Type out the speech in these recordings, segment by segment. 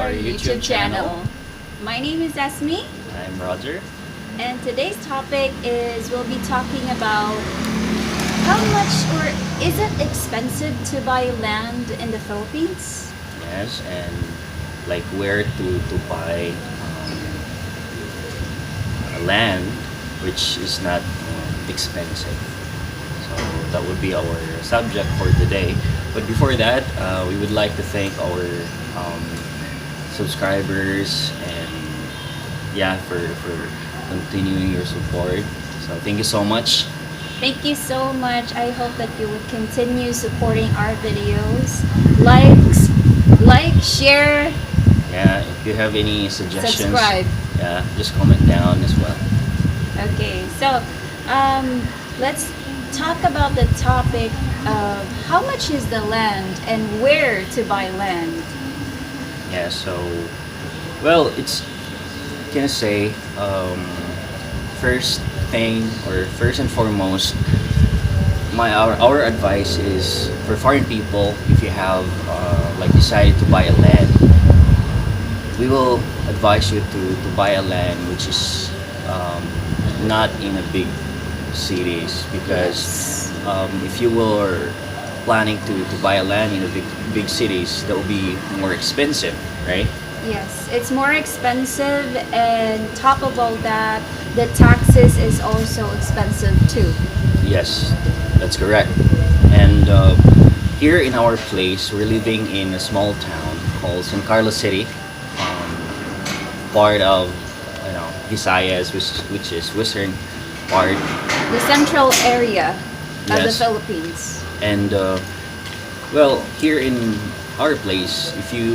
our YouTube channel. My name is Esmi, I'm Roger. and today's topic is we'll be talking about how much or is it expensive to buy land in the Philippines? Yes, and like where to buy a land which is not expensive. So that would be our subject for today. But before that, we would like to thank our subscribers and for continuing your support. So thank you so much. Thank you so much. I hope that you would continue supporting our videos. Like, share, Yeah, if you have any suggestions, subscribe. yeah, just comment down as well. Okay, so let's talk about the topic of how much is the land and where to buy land. Yeah, so well, it's can I say first thing or first and foremost, our advice is for foreign people. If you have like decided to buy a land, we will advise you to buy a land which is not in a big cities because if you were planning to buy a land in a big cities, that will be more expensive, right? Yes, it's more expensive, and top of all that, the taxes is also expensive too. Yes, that's correct. And here in our place, we're living in a small town called San Carlos City, part of Visayas, which is western part. The central area of the Yes. Philippines. And well, here in our place, if you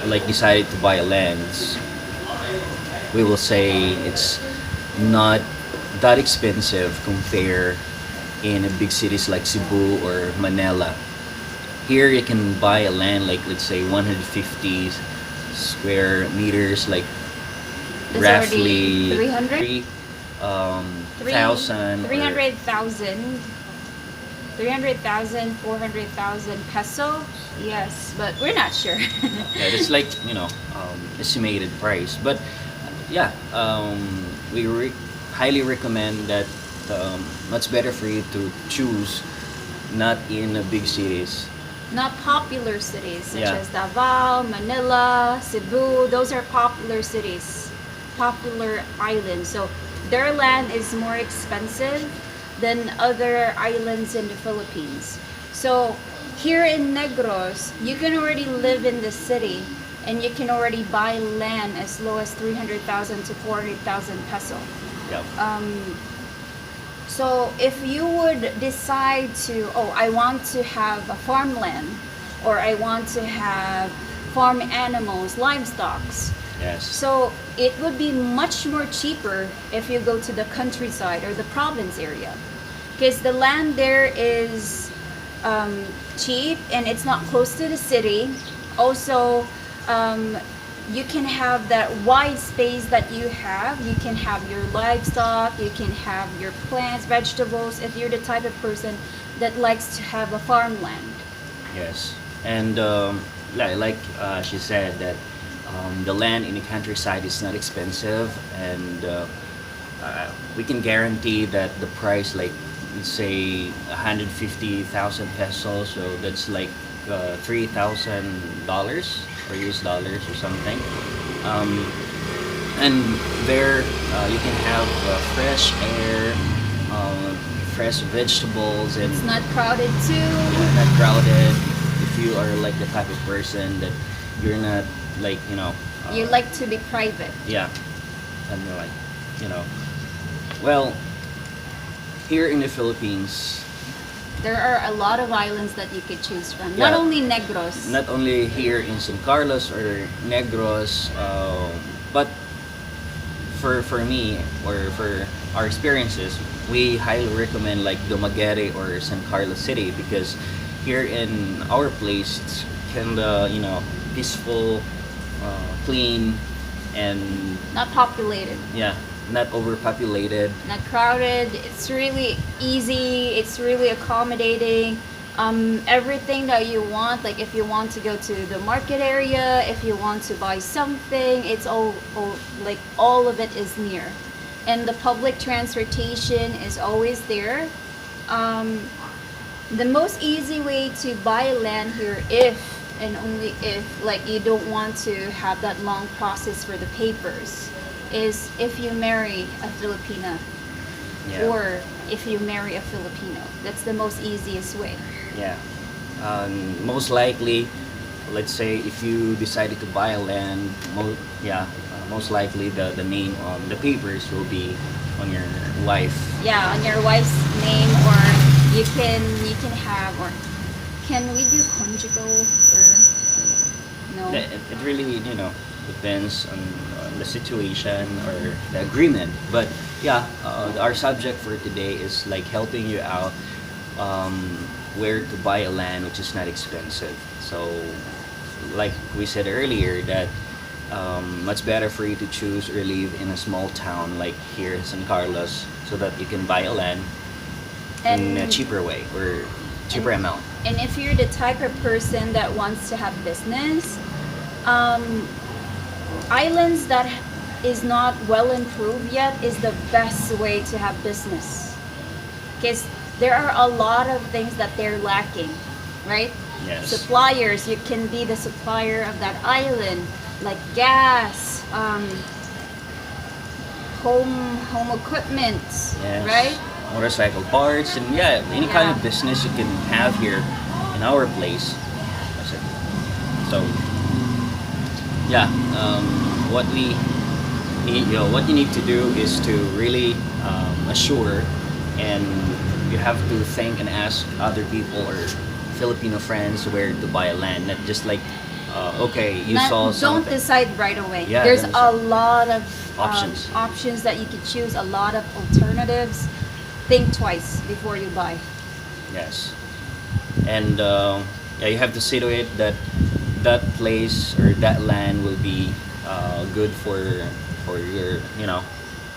like decided to buy a land, we will say it's not that expensive compare in a big cities like Cebu or Manila. Here you can buy a land like let's say 150 square meters, like It's roughly already 300? thousand. 300,000. 300,000, 400,000 peso. Yes, but we're not sure. Yeah, it's like estimated price, but yeah, we highly recommend that it's better for you to choose not in a big cities. Not popular cities such Yeah. as Davao, Manila, Cebu. Those are popular cities, popular islands. So their land is more expensive than other islands in the Philippines. So here in Negros, you can already live in the city and you can already buy land as low as 300,000 to 400,000 peso. Yeah. So if you would decide to, oh, I want to have a farmland, or I want to have farm animals, livestock. Yes. So it would be much more cheaper if you go to the countryside or the province area, because the land there is cheap and it's not close to the city. Also, you can have that wide space that you have. You can have your livestock, you can have your plants, vegetables, if you're the type of person that likes to have a farmland. Yes. And like she said that the land in the countryside is not expensive, and we can guarantee that the price, like let's say 150,000 pesos, so that's like $3,000 or US dollars or something. And there you can have fresh air, fresh vegetables, and It's not crowded too. not crowded. If you are like the type of person that you're not like You like to be private. yeah, something like you know well, here in the Philippines, There are a lot of islands that you could choose from. Yeah. Not only Negros. not only here in San Carlos or Negros, but for me or for our experiences, we highly recommend like Dumaguete or San Carlos City, because here in our place it's kind of peaceful, clean, and Not populated. yeah, not overpopulated. Not crowded. It's really easy. It's really accommodating. Everything that you want, like if you want to go to the market area, if you want to buy something, it's all like all of it is near, and the public transportation is always there. um, the most easy way to buy land here, if and only if like you don't want to have that long process for the papers, is if you marry a Filipina, Yeah. or if you marry a Filipino. That's the most easiest way. Yeah. Most likely, let's say if you decided to buy a land, most likely the name on the papers will be on your wife. Yeah, on your wife's name, or you can have, or can we do conjugal, or no? It really, depends on the situation or the agreement. But yeah, our subject for today is like helping you out, where to buy a land which is not expensive. So, like we said earlier, that much better for you to choose or live in a small town like here in San Carlos, so that you can buy a land in a And cheaper way or cheaper amount. and if you're the type of person that wants to have business, islands that is not well improved yet is the best way to have business, because there are a lot of things that they're lacking, right? Yes. Suppliers, you can be the supplier of that island, like gas, home equipment, Yes. right? Motorcycle parts, and yeah, any kind of Yeah. business you can have here in our place. That's it. So yeah, what we need, what you need to do is to really assure, and you have to think and ask other people or Filipino friends where to buy a land, not just like okay, you saw Don't something. decide right away. Yeah, There's don't a decide. lot of Options. that you could choose, a lot of alternatives. Think twice before you buy. Yes, and yeah, you have to see to it that that place or that land will be good for your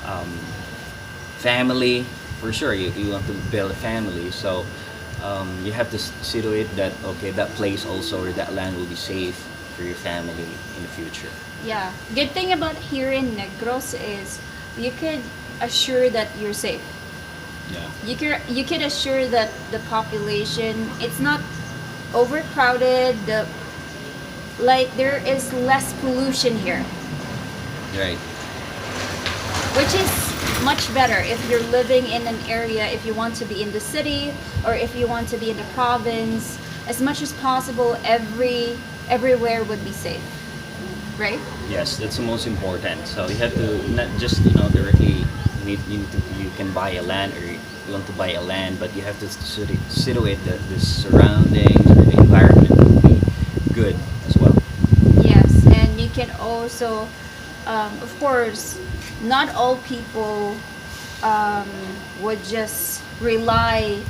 um, family. For sure, you want to build a family, so you have to see to it that okay, that place also or that land will be safe for your family in the future. Yeah. Good thing about here in Negros is you could assure that you're safe. Yeah. You could assure that the population, it's not overcrowded. There is less pollution here, Right. which is much better if you're living in an area. If you want to be in the city, or if you want to be in the province, as much as possible, everywhere would be safe, right? Yes, that's the most important. So you have to not just directly you can buy a land or you want to buy a land, but you have to situate the surroundings or the environment will be good as well. Yes, and you can also, of course, not all people would just rely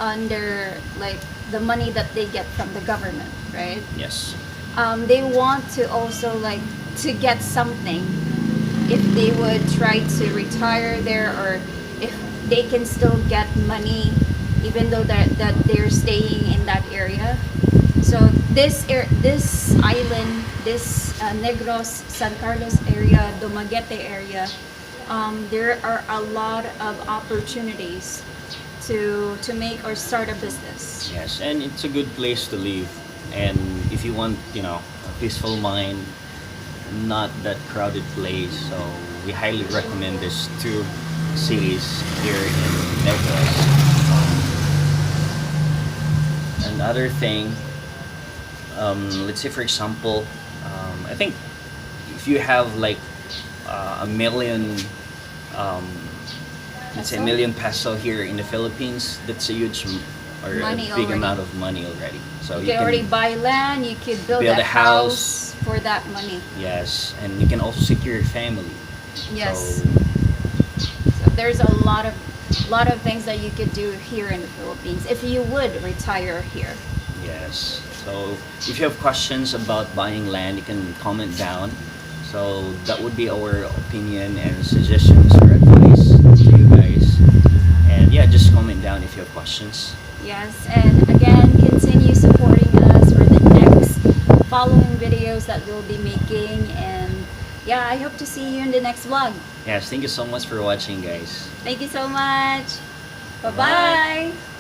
on their, like, the money that they get from the government, right? Yes. They want to also, like, to get something if they would try to retire there, or if they can still get money even though that they're staying in that area. So this island, this Negros, San Carlos area, Dumaguete area, there are a lot of opportunities to make or start a business. Yes, and it's a good place to live. And if you want, a peaceful mind, not that crowded place, so we highly recommend these two cities here in Negros. Another thing, let's say for example, I think if you have like a million, let's say a Peso? million peso here in the Philippines, that's a huge or Money a big already. amount of money already. So You can already buy land, you could build build a a house. house for that money. Yes, and you can also secure your family. Yes. So, So there's a lot of things that you could do here in the Philippines if you would retire here. yes. So if you have questions about buying land, you can comment down. So that would be our opinion and suggestions or advice to you guys. And yeah, just comment down if you have questions. Yes, and again, videos that we'll be making. And yeah, I hope to see you in the next vlog. Yes, thank you so much for watching, guys. Thank you so much. Bye Bye. bye.